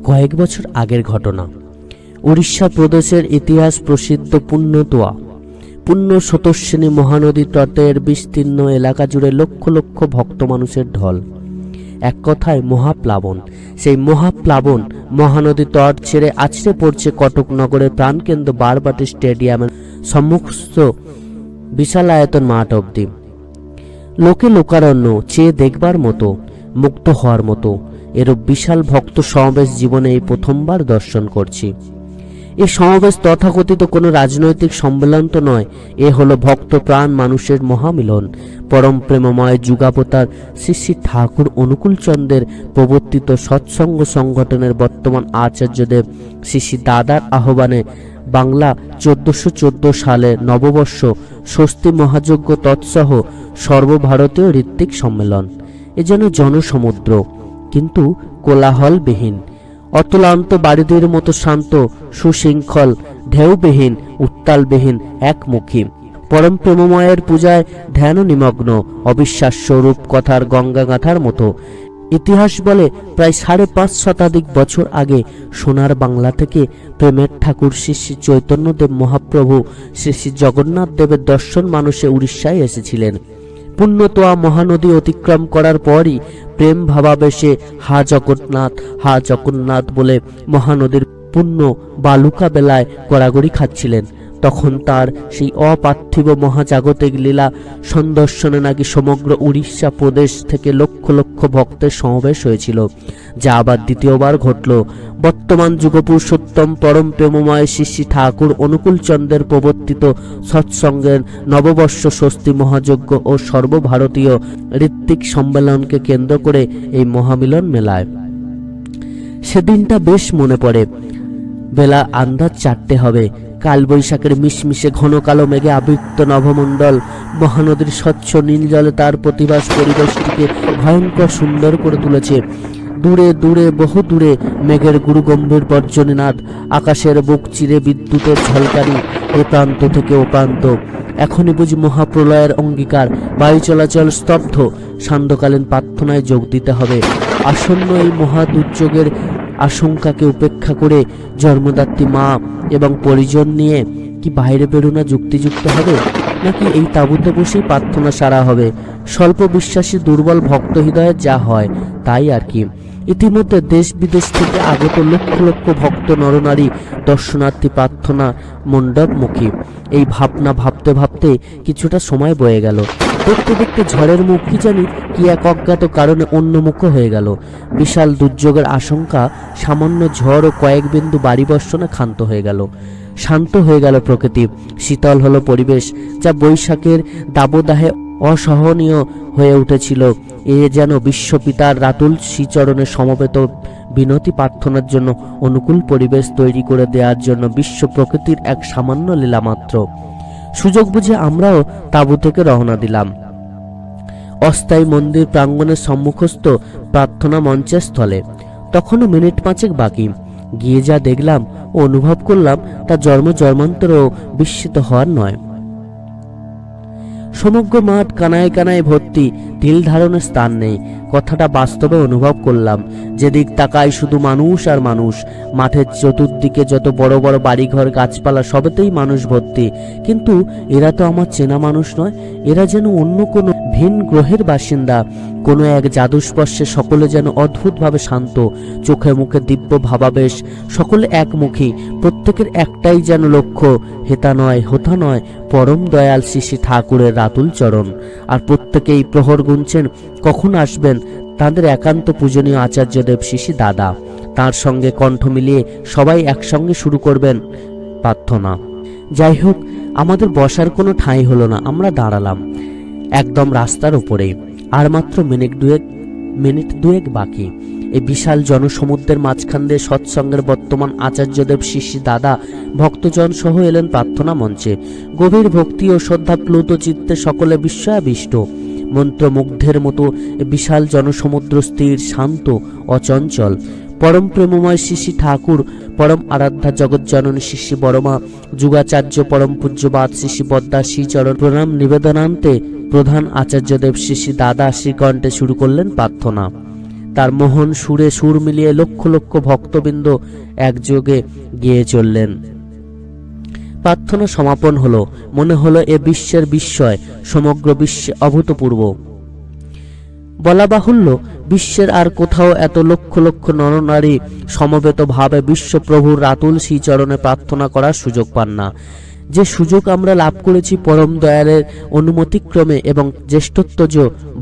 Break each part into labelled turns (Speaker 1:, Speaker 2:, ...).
Speaker 1: কয়েক বছর আগের ঘটনা। উড়িষ্যা প্রদেশের ইতিহাস প্রসিদ্ধ পুণ্যতোয়া স্রোতস্বিনী মহানদী তটের বিস্তীর্ণ এলাকা জুড়ে লক্ষ লক্ষ ভক্ত মানুষের ঢল। এক কথায় মহাপ্লাবন। সেই মহাপ্লাবন মহানদী তট ছেড়ে আছড়ে পড়ছে কটক নগরের প্রাণকেন্দ্র বারবাটি স্টেডিয়ামের সম্মুখস্থ বিশালায়তন মাঠ অবধি। লোকে লোকারণ্য, চেয়ে দেখবার মতো, মুগ্ধ হওয়ার মতো এরূপ বিশাল ভক্ত সমাবেশ জীবনে এই প্রথমবার দর্শন করছি। এই সমাবেশ তথাকথিত কোনো রাজনৈতিক সম্মেলন তো নয়, এ হলো ভক্ত প্রাণ মানুষের মহামিলন। পরম প্রেমময় যুগাবতার শ্রী শ্রী ঠাকুর অনুকূলচন্দ্রের প্রবর্তিত সৎসঙ্গ সংগঠনের বর্তমান আচার্যদেব শ্রী শ্রী দাদার আহ্বানে বাংলা 1414 সালে নববর্ষ ষষ্ঠী মহাযজ্ঞ তৎসহ সর্বভারতীয় ঋত্বিক সম্মেলন। এ যেন জনসমুদ্র, কিন্তু কোলাহলবিহীন, অতলান্ত বারিধির মতো শান্ত, সুশৃঙ্খল, ঢেউবিহীন, উত্তালবিহীন, একমুখী। পরম প্রেমময়ের পূজায় ধ্যান নিমগ্ন, অবিশ্বাস্য রূপকথার গঙ্গাগাথার মতো। ইতিহাস বলে প্রায় 5.5 শতাধিক বছর আগে সোনার বাংলা থেকে প্রেমের ঠাকুর শ্রী শ্রী চৈতন্যদেব মহাপ্রভু শ্রী শ্রী জগন্নাথ দেবের দর্শন মানুষে উড়িষ্যায় এসেছিলেন। পুণ্যতোয়া মহানদী অতিক্রম করার পরই প্রেম ভাবাবেশে হা জগন্নাথ, হা জগন্নাথ বলে মহানদীর পুণ্য বালুকা বেলায় গড়াগড়ি খাচ্ছিলেন। তখন তার সেই অপার্থিব মহাজাগতিক লীলা সন্দর্শনে নাকি সমগ্র উড়িষ্যা প্রদেশ থেকে লক্ষ লক্ষ ভক্তের সমাবেশ হয়েছিল, যা আবার দ্বিতীয়বার ঘটল বর্তমান যুগপুরুষোত্তম পরম প্রেমময় শ্রী শ্রী ঠাকুর অনুকূলচন্দ্রের প্রবর্তিত সৎসঙ্গের নববর্ষ ষষ্ঠী মহাযজ্ঞ ও সর্বভারতীয় ঋত্বিক সম্মেলনকে কেন্দ্র করে এই মহামিলন মেলায়। সেদিনটা বেশ মনে পড়ে। বেলা আন্দাজ 4টে হবে। কালবৈশাখের মিশমিশে ঘন কালো মেঘে আবৃত নভমণ্ডল মহানদীর স্বচ্ছ নীল জলে তার প্রতিভাস পরিবেশটিকে ভয়ঙ্কর সুন্দর করে তুলেছে। দূরে দূরে, বহু দূরে মেঘের গুরুগম্ভীর বর্জনীনাদ, আকাশের বুক চিরে বিদ্যুতের ঝলকানি, এ প্রান্ত থেকে ও প্রান্ত। এখনই বুঝি মহাপ্রলয়ের অঙ্গীকার। বায়ু চলাচল স্তব্ধ। সান্ধ্যকালীন প্রার্থনায় যোগ দিতে হবে। আসন্ন এই মহা দুর্যোগের আশঙ্কাকে উপেক্ষা করে জন্মদাত্রী মা এবং পরিজন নিয়ে কি বাইরে বেরোনো যুক্তিযুক্ত হবে, নাকি এই তাঁবুতে বসেই প্রার্থনা সারা হবে? স্বল্প বিশ্বাসী দুর্বল ভক্ত হৃদয়ে যা হয় তাই আর কি। ইতিমধ্যে দেশ বিদেশ থেকে আগত লক্ষ লক্ষ ভক্ত নরনারী দর্শনার্থী প্রার্থনা মণ্ডপমুখী। এই ভাবনা ভাবতে ভাবতে কিছুটা সময় বয়ে গেল। দেখতে দেখতে ঝড়ের মুখ কি জানি কি এক অজ্ঞাত কারণে অন্যমুখ হয়ে গেল। বিশাল দুর্যোগের আশঙ্কা সামান্য ঝড় ও কয়েক বিন্দু বাড়ি বর্ষণে ক্ষান্ত হয়ে গেল। শান্ত হয়ে গেল প্রকৃতি। শীতল হলো পরিবেশ, যা বৈশাখের দাবদাহে অসহনীয় হয়ে উঠেছিল। এ যেন বিশ্বপিতার রাতুল শ্রীচরণে সমবেত বিনতি প্রার্থনার জন্য অনুকূল পরিবেশ তৈরি করে দেওয়ার জন্য বিশ্ব প্রকৃতির এক সামান্য লীলা মাত্র। সুযোগ বুঝে আমরাও তাঁবু থেকে রওনা দিলাম অস্থায়ী মন্দির প্রাঙ্গণের সম্মুখস্থ প্রার্থনা মঞ্চের স্থলে। তখনও মিনিট 5 বাকি। গিয়ে যা দেখলাম ও অনুভব করলাম তা জন্মান্তরেও বিস্মিত হওয়ার নয়। সমগ্র মাঠ কানায় কানায় ভর্তি, ঢিল ধারণের স্থান নেই। কথাটা বাস্তবে অনুভব করলাম। যেদিক তাকাই শুধু মানুষ আর মানুষ। মাঠের চতুর্দিকে যত বড় বড় বাড়িঘর, গাছপালা, সবেতেই মানুষ ভর্তি। কিন্তু এরা তো আমার চেনা মানুষ নয়। এরা যেন অন্য কোনো ভিন গ্রহের বাসিন্দা। কোনো এক জাদুস্পর্শে সকলে যেন অদ্ভুতভাবে শান্ত, চোখে মুখে দিব্য ভাবাবেশ, সকলে একমুখী। প্রত্যেকের একটাই যেন লক্ষ্য, হেতা নয় হোতা নয়, পরম দয়াল শ্রী শ্রী ঠাকুরের রাতুল চরণ। আর প্রত্যেকেই প্রহর গুনছেন কখন আসবেন তাঁদের একান্ত পূজনীয় আচার্যদেব শ্রী শ্রী দাদা। তাঁর সঙ্গে কণ্ঠ মিলিয়ে সবাই একসঙ্গে শুরু করবেন প্রার্থনা। যাই হোক, আমাদের বসার কোনো ঠাঁই হলো না। আমরা দাঁড়ালাম একদম রাস্তার উপরেই। আর মাত্র মিনিট দুয়েক বাকি। এই বিশাল জনসমুদ্রের মাঝখান দিয়ে সৎসঙ্গের বর্তমান আচার্যদেব শ্রী শ্রী দাদা ভক্তজন সহ এলেন প্রার্থনা মঞ্চে। গভীর ভক্তি ও শ্রদ্ধা প্লুত চিত্তে সকলে বিস্ময়াবিষ্ট। মন্ত্রমুগ্ধের মতো বিশাল জনসমুদ্র স্থির, শান্ত, অচঞ্চল। পরম প্রেমময় শ্রী শ্রী ঠাকুর, পরম আরাধ্যা জগৎজননী শ্রী শ্রী বড়মা, যুগাচার্য পরম পূজ্যবাদ শ্রী শ্রী বদ্দা শ্রীচরণ প্রণাম নিবেদনান্তে প্রধান আচার্যদেব শ্রী শ্রী দাদা শ্রীকণ্ঠে শুরু করলেন প্রার্থনা। তার মোহন সুরে সুর মিলিয়ে লক্ষ লক্ষ ভক্তবৃন্দ একযোগে গিয়ে চললেন। প্রার্থনা সমাপন হলো। মনে হলো এ বিশ্বের বিস্ময়, সমগ্র বিশ্বে অভূতপূর্ব। বলা বাহুল্য, বিশ্বের আর কোথাও এত লক্ষ লক্ষ নরনারী সমবেত ভাবে বিশ্বপ্রভুর রাতুল শ্রীচরণে প্রার্থনা করার সুযোগ পান না। যে সুযোগ আমরা লাভ করেছি পরম দয়ালের অনুমতিক্রমে এবং জ্যেষ্ঠত্বজ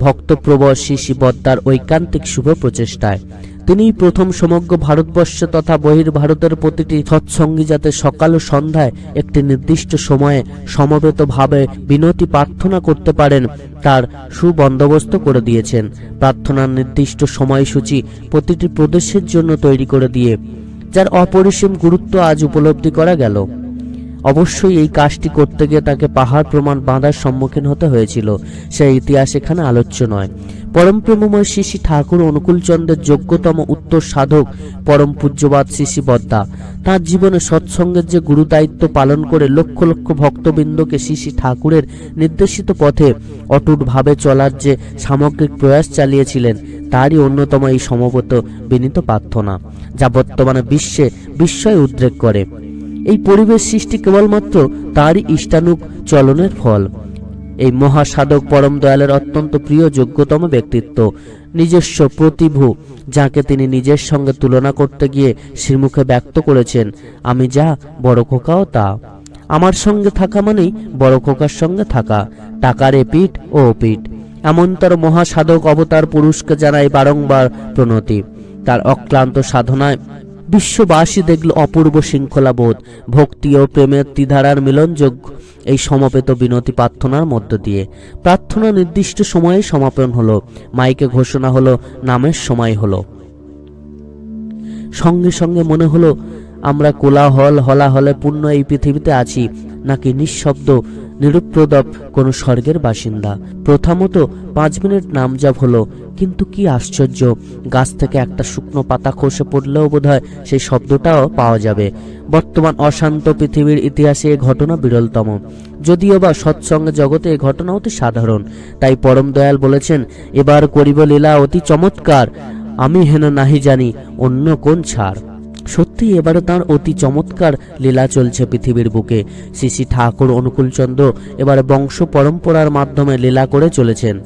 Speaker 1: ভক্তপ্রবর শ্রী শ্রী বদ্দার ঐকান্তিক শুভ প্রচেষ্টায়। তিনিই প্রথম সমগ্র ভারতবর্ষে তথা বহির্ভারতের প্রতিটি সৎসঙ্গী যাতে সকাল ও সন্ধ্যায় একটি নির্দিষ্ট সময়ে সমবেতভাবে বিনতি প্রার্থনা করতে পারেন তার সুবন্দোবস্ত করে দিয়েছেন। প্রার্থনার নির্দিষ্ট সময়সূচি প্রতিটি প্রদেশের জন্য তৈরি করে দিয়ে যার অপরিসীম গুরুত্ব আজ উপলব্ধি করা গেল। অবশ্যই এই কাজটি করতে গিয়ে তাকে পাহাড় প্রমাণ বাঁধার সম্মুখীন হতে হয়েছিল, সেই ইতিহাস এখানে আলোচ্য নয়। পরম প্রেমময় শ্রী শ্রী ঠাকুর অনুকূলচন্দ্রের যোগ্যতম উত্তর সাধক পরম পূজ্যবাদ শ্রী শ্রী বদ্দা তাঁর জীবনে সৎসঙ্গের যে গুরুদায়িত্ব পালন করে লক্ষ লক্ষ ভক্তবৃন্দকে শ্রী শ্রী ঠাকুরের নির্দেশিত পথে অটুটভাবে চলার যে সামগ্রিক প্রয়াস চালিয়েছিলেন, তারই অন্যতম এই সমবেত বিনীত প্রার্থনা, যা বর্তমানে বিশ্বে বিস্ময় উদ্রেক করে। এই পরিবেশ সৃষ্টি কেবলমাত্র তারই ইষ্টানুগ চলনের ফল। এই মহাসাধক পরম দয়ালের অত্যন্ত প্রিয় যোগ্যতম ব্যক্তিত্ব, নিজস্ব প্রতিভু, যাকে তিনি নিজের সঙ্গে তুলনা করতে গিয়ে শ্রীমুখে ব্যক্ত করেছেন, আমি যা বড় খোকাও তা। আমার সঙ্গে থাকা মানেই বড় খোকার সঙ্গে থাকা, টাকার এপিঠ ও ওপিঠ। এমনতর মহাসাধক অবতার পুরুষকে জানাই বারংবার প্রণতি। তার অক্লান্ত সাধনায় বিশ্ববাসী দেখল অপূর্ব শৃঙ্খলা বোধ, ভক্তি ও প্রেমের ত্রিধারার মিলনযোগ্য এই সমবেত বিনতি প্রার্থনার মধ্য দিয়ে। প্রার্থনা নির্দিষ্ট সময়ে সমাপন হলো, মাইকে ঘোষণা হলো, নামের সময় হলো। সঙ্গে সঙ্গে মনে হলো আমরা কোলাহল হলাহলে পূর্ণ এই পৃথিবীতে আছি, নাকি নিঃশব্দ নিরুপদ্রব কোন স্বর্গের বাসিন্দা। প্রথমত 5 মিনিট নামজাপ হলো, কিন্তু কি আশ্চর্য, গাছ থেকে একটা শুকনো পাতা খসে পড়লেও বোধহয় সেই শব্দটাও পাওয়া যাবে। বর্তমান অশান্ত পৃথিবীর ইতিহাসে এ ঘটনা বিরলতম, যদিও বা সৎসঙ্গে জগতে এ ঘটনা অতি সাধারণ। তাই পরম দয়াল বলেছেন, এবার করিব লীলা অতি চমৎকার, আমি হেন নাহি জানি অন্য কোন ছাড়। সত্যি এবারে তাঁর অতি চমৎকার লীলা চলছে পৃথিবীর বুকে। শ্রী শ্রী ঠাকুর অনুকূলচন্দ্র এবারে বংশ পরম্পরার মাধ্যমে লীলা করে চলেছেন।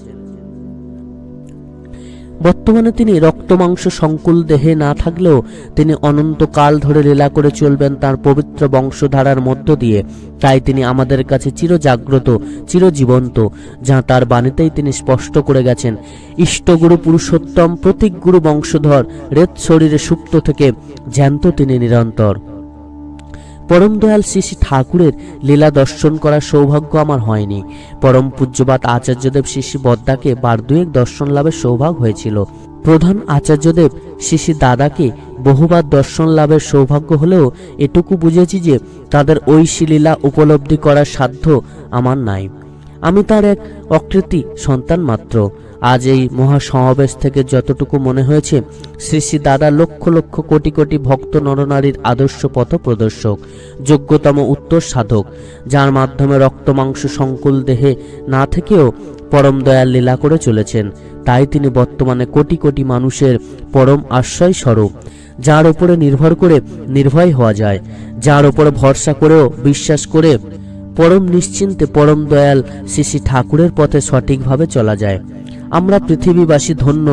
Speaker 1: বর্তমানে তিনি রক্তমাংস সংকুল দেহে না থাকলেও তিনি অনন্তকাল ধরে লীলা করে চলবেন তার পবিত্র বংশধারার মধ্য দিয়ে। তাই তিনি আমাদের কাছে চিরজাগ্রত, চিরজীবন্ত, যা তার বাণীতেই তিনি স্পষ্ট করে গেছেন। ইষ্টগুরু পুরুষোত্তম প্রতীক গুরু বংশধর, রেত শরীরে সুপ্ত থেকে জ্যান্ত তিনি নিরন্তর। পরম দয়াল শ্রী শ্রী ঠাকুরের লীলা দর্শন করার সৌভাগ্য আমার হয়নি। পরম পূজ্যবাদ আচার্যদেব শ্রী শ্রী বদ্দাকে বার দুয়েক দর্শন লাভের সৌভাগ্য হয়েছিল। প্রধান আচার্যদেব শ্রী শ্রী দাদাকে বহুবার দর্শন লাভের সৌভাগ্য হলেও এটুকু বুঝেছি যে তাদের ঐশী লীলা উপলব্ধি করার সাধ্য আমার নাই। আমি তার এক অকৃতি সন্তান মাত্র। আজ এই মহাসমাবেশ থেকে যতটুকু মনে হয়েছে, শ্রী শ্রী দাদা লক্ষ লক্ষ কোটি কোটি ভক্ত নরনারীর আদর্শ পথ প্রদর্শক, যোগ্যতম উত্তর সাধক, যার মাধ্যমে রক্তমাংস সংকুল দেহে না থেকেও পরম দয়াল লীলা করে চলেছেন। তাই তিনি বর্তমানে কোটি কোটি মানুষের পরম আশ্রয় স্বরূপ, যার উপরে নির্ভর করে নির্ভয় হওয়া যায়, যার উপরে ভরসা করেও বিশ্বাস করে পরম নিশ্চিন্তে পরম দয়াল শ্রী শ্রী ঠাকুরের পথে সঠিকভাবে চলা যায়। আমরা পৃথিবীবাসী ধন্য,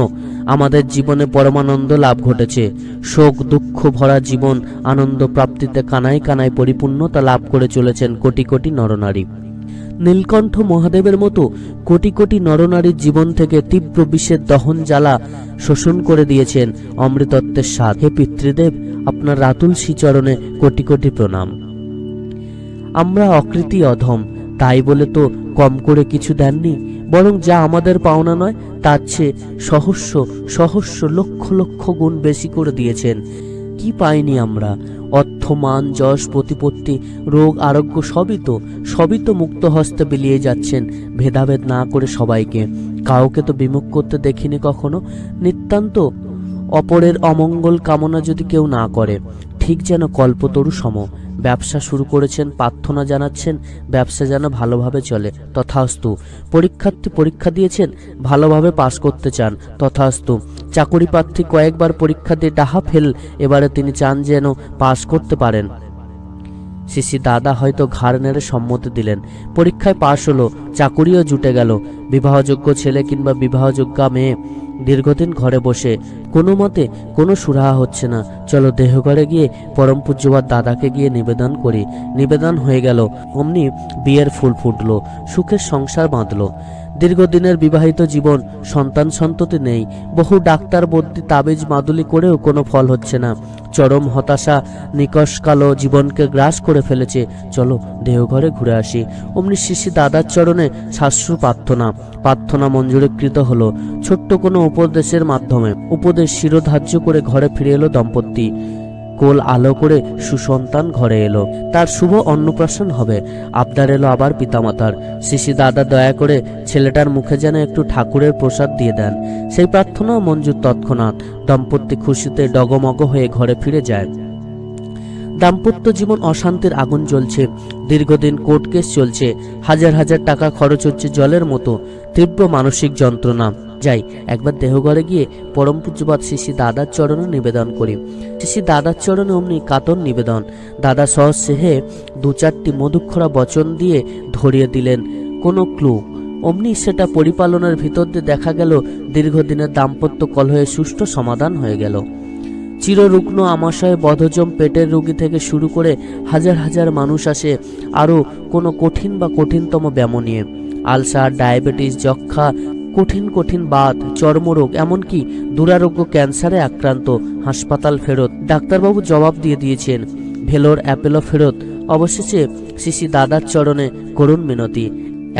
Speaker 1: আমাদের জীবনে পরমানন্দ লাভ ঘটেছে। শোক দুঃখ ভরা জীবন আনন্দ প্রাপ্তিতে কানায় কানায় পরিপূর্ণতা লাভ করে চলেছেন কোটি কোটি নরনারী। নীলকণ্ঠ মহাদেবের মতো কোটি কোটি নরনারীর জীবন থেকে তীব্র বিষের দহন জ্বালা শোষণ করে দিয়েছেন অমৃতত্বের স্বাদ। হে পিতৃদেব, আপনার রাতুল শ্রীচরণে কোটি কোটি প্রণাম। আমরা অকৃতি অধম, তাই বলে তো কম করে কিছু দেননি, বরং যা আমাদের পাওনা নয় তার চেয়ে সহস্র সহস্র লক্ষ লক্ষ গুণ বেশি করে দিয়েছেন। কি পাইনি আমরা? অর্থ, মান, যশ, প্রতিপত্তি, রোগ, আরোগ্য সবই তো মুক্ত হস্তে বিলিয়ে যাচ্ছেন, ভেদাভেদ না করে সবাইকে। কাউকে তো বিমুখ করতে দেখিনি কখনো। নিতান্ত অপরের অমঙ্গল কামনা যদি কেউ না করে, ঠিক যেন কল্পতরু সম। ব্যবসা শুরু করেছেন, প্রার্থনা জানাচ্ছেন ব্যবসা যেন ভালোভাবে চলে, তথাস্তু। পরীক্ষার্থী পরীক্ষা দিয়েছেন, ভালোভাবে পাশ করতে চান, তথাস্তু। চাকুরি প্রার্থী কয়েকবার পরীক্ষা দিয়ে ডাহা ফেল, এবারে তিনি চান যেন পাশ করতে পারেন। শিশি দাদা হয়তো ঘাড় নেড়ে সম্মতি দিলেন। পরীক্ষায় পাশ হলো, চাকুরিও জুটে গেল। বিবাহযোগ্য ছেলে কিংবা বিবাহযোগ্যা মেয়ে দীর্ঘদিন ঘরে বসে কোনো মতে কোনো সুরাহা হচ্ছে না। চলো দেহঘরে গিয়ে পরম পূজ্যবাদ দাদাকে গিয়ে নিবেদন করি। নিবেদন হয়ে গেল, অমনি বিয়ের ফুল ফুটলো, সুখের সংসার বাঁধলো। দীর্ঘদিনের বিবাহিত জীবন, সন্তান সন্ততি নেই। বহু ডাক্তার বদ্যি তাবিজ মাদুলি করেও কোনো ফল হচ্ছে না। চরম হতাশা নিকষকালো জীবনকে গ্রাস করে ফেলেছে। চলো দেহঘরে ঘুরে আসি। অমনি শিশি দাদার চরণে শাশ্রু প্রার্থনা মঞ্জুরীকৃত হলো। ছোট্ট কোনো উপদেশের মাধ্যমে উপদেশ শিরোধার্য করে ঘরে ফিরে এলো দম্পতি। কোল আলো করে সুসন্তান ঘরে এলো, তার শুভ অন্নপ্রাশন হবে। আবদার এলো আবার পিতামাতার। শিশি দাদা দয়া করে ছেলেটার মুখে যেন একটু ঠাকুরের প্রসাদ দিয়ে দেন। সেই প্রার্থনা মঞ্জুর তৎক্ষণাৎ। দম্পতি খুশিতে ডগমগ হয়ে ঘরে ফিরে যায়। দাম্পত্য জীবন অশান্তির আগুন জ্বলছে। দীর্ঘদিন কোর্ট কেস চলছে। হাজার হাজার টাকা খরচ হচ্ছে জলের মতো। তীব্র মানসিক যন্ত্রণা। যাই একবার দেহঘরে গিয়ে পরম পূজ্যবাদ শিশি দাদার চরণে নিবেদন করি। শিশি দাদার চরণে অমনি কাতর নিবেদন। দাদা সহজ সেহে দু চারটি মধুক্ষরা বচন দিয়ে ধরিয়ে দিলেন কোনো ক্লু। অমনি সেটা পরিপালনের ভিতর দিয়ে দেখা গেল দীর্ঘদিনের দাম্পত্য কলহে সুষ্ঠু সমাধান হয়ে গেল। চিররুগ্ন আমাশয়ে বধজম পেটের রোগী থেকে শুরু করে হাজার হাজার মানুষ আসে আরও কোনো কঠিন বা কঠিনতম ব্যামো নিয়ে। আলসার, ডায়াবেটিস, যক্ষা, কঠিন বাত, চর্মরোগ, এমনকি দুরারোগ্য ক্যান্সারে আক্রান্ত। হাসপাতাল ফেরত। ডাক্তারবাবু জবাব দিয়ে দিয়েছেন, ভেলোর অ্যাপেলো ফেরত। অবশেষে শিশি দাদার চরণে করুণ মিনতি,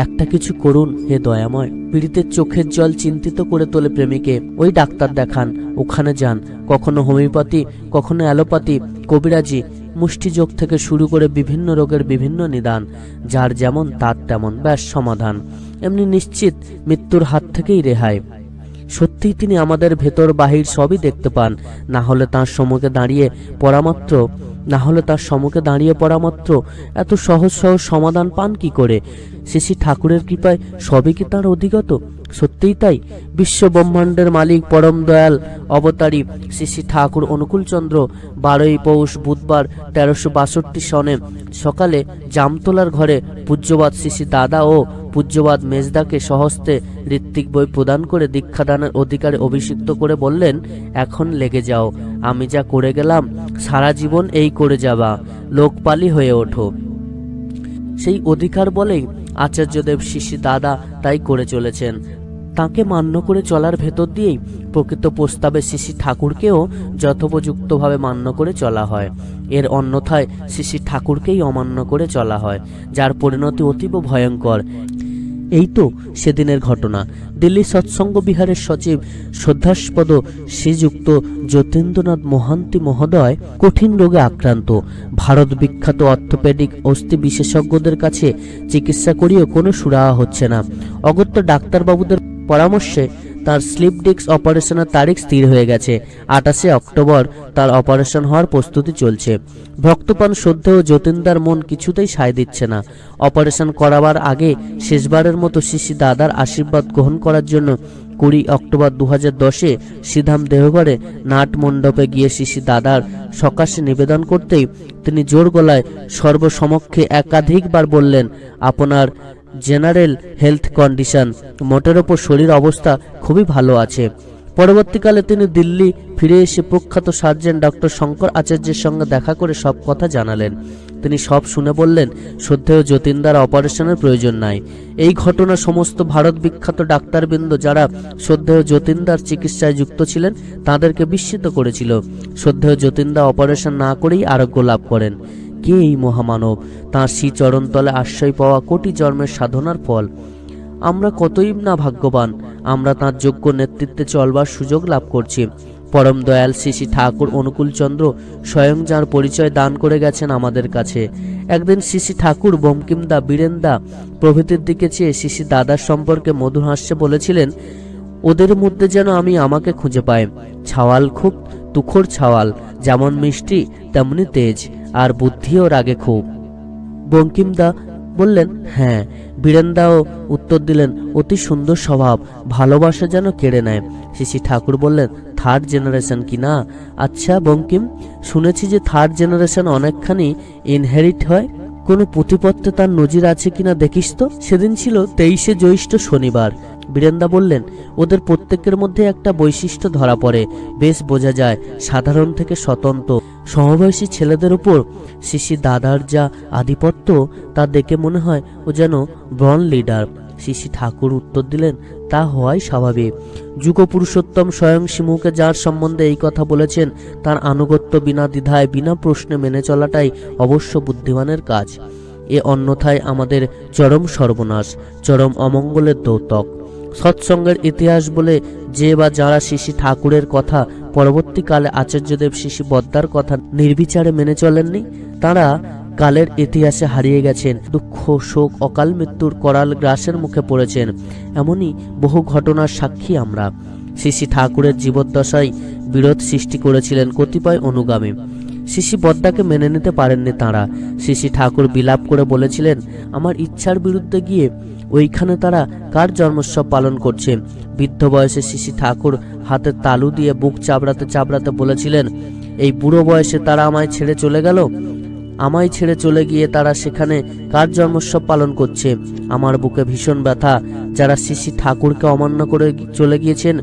Speaker 1: একটা কিছু করুন হে দয়াময়। পীড়িতের চোখের জল চিন্তিত করে তোলে প্রেমিকে। ওই ডাক্তার দেখান, ওখানে যান। কখনো হোমিওপ্যাথি, কখনো অ্যালোপ্যাথি, কবিরাজি, মুষ্টিযোগ থেকে শুরু করে বিভিন্ন রোগের বিভিন্ন নিদান। যার যেমন তার তেমন, ব্যাস সমাধান। এমনি নিশ্চিত মৃত্যুর হাত থেকেই রেহাই। সত্যিই তিনি আমাদের ভেতর বাহির সবই দেখতে পান। না হলে তার সম্মুখে দাঁড়িয়ে পড়া মাত্র এত সহজ সমাধান পান কি করে? শিশি ঠাকুরের কৃপায় সবই কি তাঁর অধিগত? সত্যিই তাই। বিশ্ব ব্রহ্মাণ্ডের মালিক পরম দয়াল অবতারী শিশি ঠাকুর অনুকূলচন্দ্র 12ই পৌষ বুধবার 1362 সনে সকালে জামতলার ঘরে পূজ্যবাদ শিশি দাদা ও পূজ্যবাদ মেজদাকে সহস্তে ঋত্বিক বই প্রদান করে দীক্ষাদানের অধিকারে অভিষিক্ত করে বললেন, এখন লেগে যাও। আমি যা করে গেলাম সারা জীবন এই করে যাবা, লোকপালি হয়ে ওঠো। সেই অধিকার বলেই আচার্যদেব শিশি দাদা তাই করে চলেছেন। তাকে মান্য করে চলার ভেতর দিয়েই প্রকৃত প্রস্তাবে শিশি ঠাকুরকেও যথোপযুক্তভাবে মান্য করে চলা হয়। এর অন্যথায় শিশি ঠাকুরকেই অমান্য করে চলা হয়, যার পরিণতি অতীব ভয়ঙ্কর। এই তো সেদিনের ঘটনা। দিল্লি সৎসঙ্গ বিহারের সচিব শ্রদ্ধাস্পদ শ্রীযুক্ত যতীন্দ্রনাথ মহান্তি মহোদয় কঠিন রোগে আক্রান্ত। ভারত বিখ্যাত অর্থোপেডিক অস্থি বিশেষজ্ঞদের কাছে চিকিৎসা করিয়েও কোনো সুরাহা হচ্ছে না। অগত্য ডাক্তারবাবুদের পরামর্শে তার স্লিপ ডিস্ক অপারেশনের তারিখ স্থির হয়ে গেছে। 28শে অক্টোবর তার অপারেশন হওয়ার প্রস্তুতি চলছে। ভক্তপান শ্রদ্ধেয় যতীন্দার মন কিছুতেই সায় দিচ্ছে না। অপারেশন করাবার আগে শেষবারের মতো শিশি দাদার আশীর্বাদ গ্রহণ করার জন্য 20 অক্টোবর 2010-এ শ্রীধাম দেহঘরে নাট মণ্ডপে গিয়ে শিশি দাদার সকাশে নিবেদন করতেই তিনি জোর গলায় সর্বসমক্ষে একাধিকবার বললেন, আপনার জেনারেল হেলথ কন্ডিশন, মোটের ওপর শরীর অবস্থা খুবই ভালো আছে। পরবর্তীকালে তিনি দিল্লি ফিরে এসে প্রখ্যাত সার্জন ডক্টর শঙ্কর আচার্যের সঙ্গে দেখা করে সব কথা জানালেন। তিনি সব শুনে বললেন, শ্রদ্ধেয় যতীন্দার অপারেশনের প্রয়োজন নাই। এই ঘটনা সমস্ত ভারত বিখ্যাত ডাক্তারবৃন্দ যারা শ্রদ্ধেয় যতীন্দার চিকিৎসায় যুক্ত ছিলেন তাদেরকে বিস্মিত করেছিল। শ্রদ্ধেয় যতীন্দা অপারেশন না করেই আরোগ্য লাভ করেন। কে এই মহামানব? তাঁর শ্রীচরণতলে আশ্রয় পাওয়া কোটি জন্মের সাধনার ফল। আমরা কতই না ভাগ্যবান, আমরা তাঁর যোগ্য নেতৃত্বে চলবার সুযোগ লাভ করছি। পরম দয়াল শিশি ঠাকুর অনুকূলচন্দ্র স্বয়ং যার পরিচয় দান করে গেছেন আমাদের কাছে। একদিন শিশি ঠাকুর বঙ্কিমদা, বীরেন্দা প্রভৃতির দিকে চেয়ে শিশি দাদার সম্পর্কে মধুর হাস্যে বলেছিলেন, ওদের মধ্যে যেন আমি আমাকে খুঁজে পাই। ছাওয়াল খুব তুখোর ছাওয়াল, যেমন মিষ্টি তেমনি তেজ, আর বুদ্ধিও রাগে খুব। বঙ্কিমদা বললেন, হ্যাঁ। বীরেন্দ্রও উত্তর দিলেন, অতি সুন্দর স্বভাব, ভালোবাসা যেন কেড়ে নেয়। শ্রী ঠাকুর বললেন, থার্ড জেনারেশন কি না? আচ্ছা বঙ্কিম, শুনেছি যে থার্ড জেনারেশন অনেকখানি ইনহেরিট হয়। কোনো পুঁথিপত্রে তার নজির আছে কিনা দেখিস তো। সেদিন ছিল 23শে জ্যৈষ্ঠ, শনিবার। বীরেন্দ্র বললেন, ওদের প্রত্যেকের মধ্যে একটা বৈশিষ্ট্য ধরা পড়ে, বেশ বোঝা যায় সাধারণ থেকে স্বতন্ত্র। সমবয়সী ছেলেদের উপর শ্রী দাদার যা আধিপত্য তা দেখে মনে হয় ও যেন ব্রন লিডার। শ্রী ঠাকুর উত্তর দিলেন, তা হওয়াই স্বাভাবিক। যুগ পুরুষোত্তম স্বয়ং শ্রীমুখে যার সম্বন্ধে এই কথা বলেছেন, তার আনুগত্য বিনা দ্বিধায় বিনা প্রশ্নে মেনে চলাটাই অবশ্য বুদ্ধিমানের কাজ। এ অন্যথায় আমাদের চরম সর্বনাশ, চরম অমঙ্গলের দ্যোতক। সৎসঙ্গের ইতিহাস বলে যে বা যারা শ্রী ঠাকুরের কথা পরবর্তীকালে আচার্যদেব শ্রী বদ্দার কথা নির্বিচারে মেনে চলেননি, তারা কালের ইতিহাসে হারিয়ে গেছেন, দুঃখ শোক অকাল মৃত্যুর করাল গ্রাসের মুখে পড়েছেন। এমনই বহু ঘটনার সাক্ষী আমরা। শ্রী ঠাকুরের জীবদ্দশায় বিরোধ সৃষ্টি করেছিলেন কতিপয় অনুগামী। শ্রী বদ্দাকে মেনে নিতে পারেননি তাঁরা। শ্রী ঠাকুর বিলাপ করে বলেছিলেন, আমার ইচ্ছার বিরুদ্ধে গিয়ে ওইখানে তারা কার জন্মোৎসব পালন করছে। বৃদ্ধ বয়সে শ্রী ঠাকুর হাতে তালু দিয়ে বুক চাবড়াতে চাবড়াতে বলেছিলেন, এই বুড়ো বয়সে তারা আমায় ছেড়ে চলে গেল। আমায় ছেড়ে চলে গিয়ে তারা সেখানে কার জন্মোৎসব পালন করছে। আমার বুকে ভীষণ ব্যথা। যারা শ্রী ঠাকুরকে অমান্য করে চলে গিয়েছেন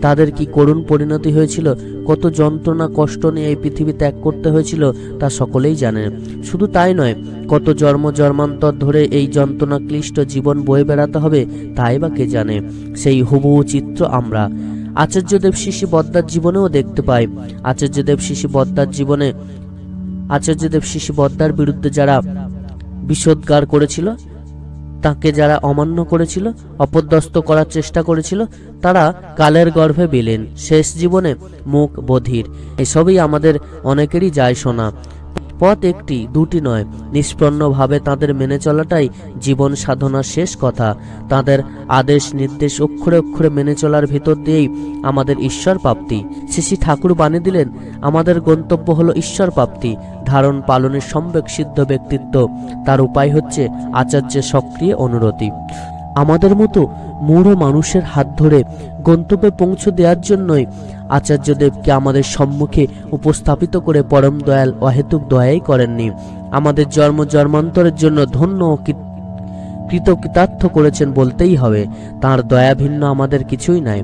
Speaker 1: তাদের কি করুণ পরিণতি হয়েছিল, কত যন্ত্রণা কষ্ট নিয়ে এই পৃথিবী ত্যাগ করতে হয়েছিল তা সকলেই জানেন। শুধু তাই নয়, কত জন্ম জন্মান্তর ধরে এই যন্ত্রণা ক্লিষ্ট জীবন বয়ে বেড়াতে হবে তাই বা কে জানে। সেই হুবহু চিত্র আমরা আচার্যদেব শ্রী বদ্দার জীবনেও দেখতে পাই। আচার্যদেব শ্রী বদ্দার বিরুদ্ধে যারা বিষোদ্গার করেছিল, তাকে যারা অমান্য করেছিল, অপদস্থ করার চেষ্টা করেছিল, তারা কালের গর্ভে বিলীন, শেষ জীবনে মুখ বধির। এসবই আমাদের অনেকেরই যায় শোনা। পথ একটি দুটি নয়, নিষ্পন্নভাবে তাদের মেনে চলাটাই জীবন সাধনার শেষ কথা। তাদের আদেশ নির্দেশ অক্ষরে অক্ষরে মেনে চলার ভিতর দিয়েই আমাদের ঈশ্বর প্রাপ্তি। শ্রী ঠাকুর বাণী দিলেন, আমাদের গন্তব্য হলো ঈশ্বর প্রাপ্তি, ধারণ পালনের সম্বেক সিদ্ধ ব্যক্তিত্ব। তার উপায় হচ্ছে আচার্যের সক্রিয় অনুরতি। আমাদের মতো মূঢ় মানুষের হাত ধরে গন্তব্যে পৌঁছে দেওয়ার জন্যই আচার্যদেবকে আমাদের সম্মুখে উপস্থাপিত করে পরম দয়াল অহেতুক দয়াই করেননি, আমাদের জন্ম জন্মান্তরের জন্য ধন্য ও কৃতকৃতার্থ করেছেন বলতেই হবে। তাঁর দয়া ভিন্ন আমাদের কিছুই নাই।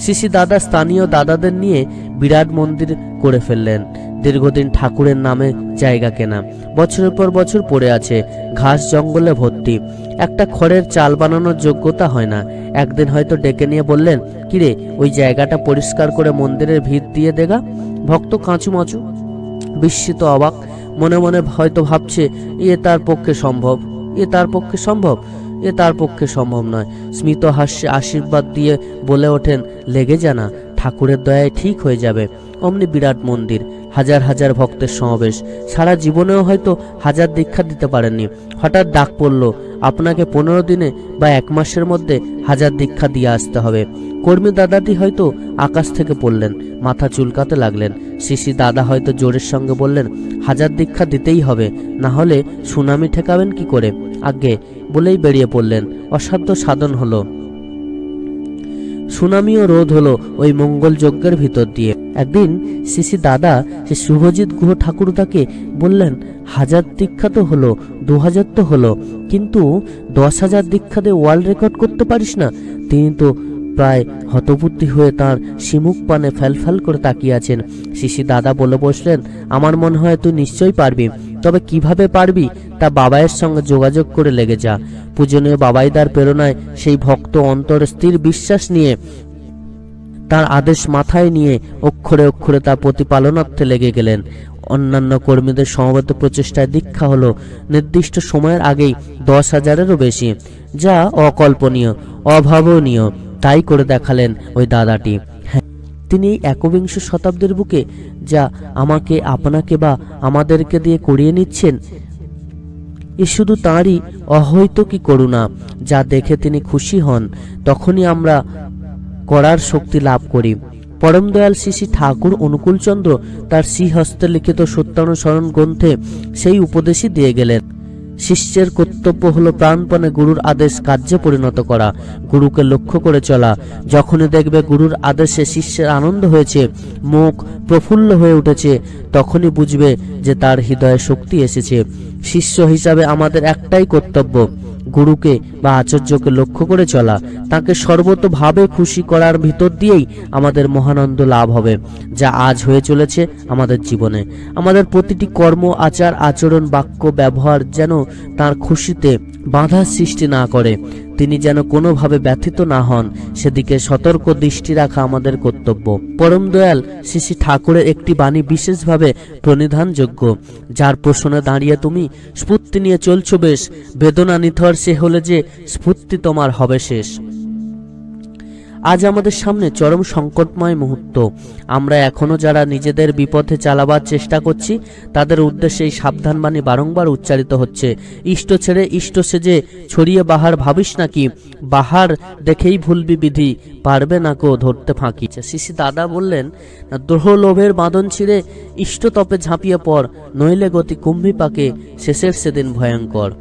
Speaker 1: শ্রী দাদা স্থানীয় দাদাদের নিয়ে বিরাট মন্দির করে ফেললেন। দীর্ঘদিন ঠাকুরের নামে জায়গা কেনা, বছরের পর বছর পড়ে আছে, ঘাস জঙ্গলে ভর্তি, একটা খড়ের চাল বানানোর যোগ্যতা হয় না। একদিন হয়তো ডেকে নিয়ে বললেন, কিরে ওই জায়গাটা পরিষ্কার করে মন্দিরের ভিত দিয়ে দেগা। ভক্ত কাঁচুমাচু, বিস্মিত অবাক, মনে মনে হয়তো ভাবছে, এ তার পক্ষে সম্ভব নয়। স্মিত হাস্যে আশীর্বাদ দিয়ে বলে ওঠেন, লেগে জানা, ঠাকুরের দয়ায় ঠিক হয়ে যাবে। অমনি বিরাট মন্দির, হাজার হাজার ভক্তের সমাবেশ। সারা জীবনেও হয়তো হাজার দীক্ষা দিতে পারেননি। হঠাৎ ডাক পড়ল, আপনাকে 15 দিনে বা 1 মাসের মধ্যে 1000 দীক্ষা দিয়ে আসতে হবে। কর্মী দাদাটি হয়তো আকাশ থেকে পড়লেন, মাথা চুলকাতে লাগলেন। শ্রী দাদা হয়তো জোরের সঙ্গে বললেন, 1000 দীক্ষা দিতেই হবে, না হলে সুনামি ঠেকাবেন কি করে। আজ্ঞে বলেই বেরিয়ে পড়লেন। অসাধ্য সাধন হলো, সুনামিও রোধ হলো ওই মঙ্গল যজ্ঞের ভিতর দিয়ে। একদিন শ্রী দাদা সে শুভজিৎ গুহ ঠাকুরদাকে বললেন, 1000 দীক্ষা তো হলো, 2000 তো হলো, কিন্তু 10,000 দীক্ষা দিয়ে ওয়ার্ল্ড রেকর্ড করতে পারিস না। তিনি তো প্রায় হতবুদ্ধি হয়ে তাঁর শিমুখ পানে ফ্যালফ্যাল করে তাকিয়ে আছেন। শ্রী দাদা বলে বসলেন, আমার মনে হয় তুই নিশ্চয়ই পারবি, তবে কিভাবে পারবি তা বাবাইয়ের সঙ্গে যোগাযোগ করে লেগে যা। পূজনীয় বাবাইদার প্রেরণায় সেই ভক্ত অন্তরে স্থির বিশ্বাস নিয়ে, তার আদেশ মাথায় নিয়ে অক্ষরে অক্ষরে তার প্রতিপালনার্থে লেগে গেলেন। অন্যান্য কর্মীদের সমবেত প্রচেষ্টায় দীক্ষা হলো নির্দিষ্ট সময়ের আগেই 10,000-এরও বেশি, যা অকল্পনীয়, অভাবনীয়। তাই করে দেখালেন ওই দাদাটি। হ্যাঁ, তিনি এই 21 শতাব্দীর বুকে যা আমাকে আপনাকে বা আমাদেরকে দিয়ে করিয়ে নিচ্ছেন, এ শুধু তাঁরই অহৈতুকী করুণা, যা দেখে তিনি খুশি হন। তখনই আমরা করার শক্তি লাভ করি। পরম দয়াল শ্রী ঠাকুর অনুকূলচন্দ্র তার শ্রীহস্তে লিখিত সত্যানুসরণ গ্রন্থে সেই উপদেশই দিয়ে গেলেন। শিষ্যের কর্তব্য হলো প্রাণপণে গুরুর আদেশ কার্যে পরিণত করা, গুরুকে লক্ষ্য করে চলা। যখনই দেখবে গুরুর আদেশে শিষ্যের আনন্দ হয়েছে, মুখ প্রফুল্ল হয়ে উঠেছে, তখনই বুঝবে যে তার হৃদয়ে শক্তি এসেছে। শিষ্য হিসাবে আমাদের একটাই কর্তব্য, গুরুকে বা আচার্যকে লক্ষ্য করে চলা। তাকে সর্বতোভাবে খুশি করার ভিতর দিয়েই আমাদের মহানন্দ লাভ হবে, যা আজ হয়ে চলেছে আমাদের জীবনে। আমাদের প্রতিটি কর্ম, আচার, আচরণ, বাক্য, ব্যবহার যেন তার খুশিতে বাধার সৃষ্টি না করে, তিনি যেন কোনোভাবে ব্যথিত না হন, সেদিকে সতর্ক দৃষ্টি রাখা আমাদের কর্তব্য। পরম দয়াল শ্রী শ্রী ঠাকুরের একটি বাণী বিশেষভাবে প্রণিধানযোগ্য, যার প্রশ্নে দাঁড়িয়ে তুমি স্ফূর্তি নিয়ে চলছো বেশ, বেদনা নিথর সে হলে যে স্ফূর্তি তোমার হবে শেষ। আজ আমাদের সামনে চরম সংকটময় মুহূর্ত। আমরা এখনো যারা নিজেদের বিপথে চালাবার চেষ্টা করছি, তাদের উদ্দেশ্যে এই সাবধানবাণী বারংবার উচ্চারিত হচ্ছে। ইষ্ট ছেড়ে ইষ্ট সেজে ছড়িয়ে বাহার ভাবিস নাকি, বাহার দেখেই ভুলবি বিধি, পারবে না কো ধরতে ফাঁকি। শ্রী দাদা বললেন, দ্রোহ লোভের বাঁধন ছিঁড়ে ইষ্টতপে ঝাঁপিয়ে পড়, নইলে গতি কুম্ভী পাকে শেষের সেদিন ভয়ঙ্কর।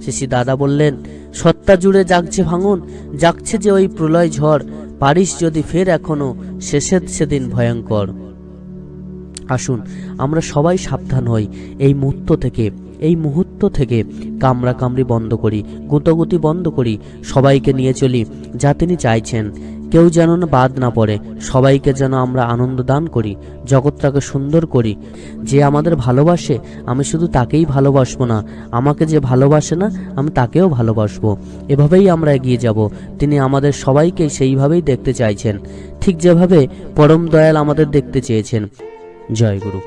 Speaker 1: শ্রী দাদা বললেন, সত্তা জুড়ে জাগছে ভাঙন, জাগছে যে ওই প্রলয় ঝড়, পারিস যদি ফের এখনো শেষের সেদিন ভয়ঙ্কর। আসুন আমরা সবাই সাবধান হই, এই মুহূর্ত থেকে কামড়া কামড়ি বন্ধ করি, গুঁতোগুতি বন্ধ করি, সবাইকে নিয়ে চলি যা তিনি চাইছেন। কেউ যেন না বাদ না পড়ে, সবাইকে যেন আমরা আনন্দ দান করি, জগৎটাকে সুন্দর করি। যে আমাদের ভালোবাসে আমি শুধু তাকেই ভালোবাসবো না, আমাকে যে ভালোবাসে না আমি তাকেও ভালোবাসবো। এভাবেই আমরা এগিয়ে যাব। তিনি আমাদের সবাইকে সেইভাবেই দেখতে চাইছেন, ঠিক যেভাবে পরম দয়াল আমাদের দেখতে চেয়েছেন। জয় গুরু।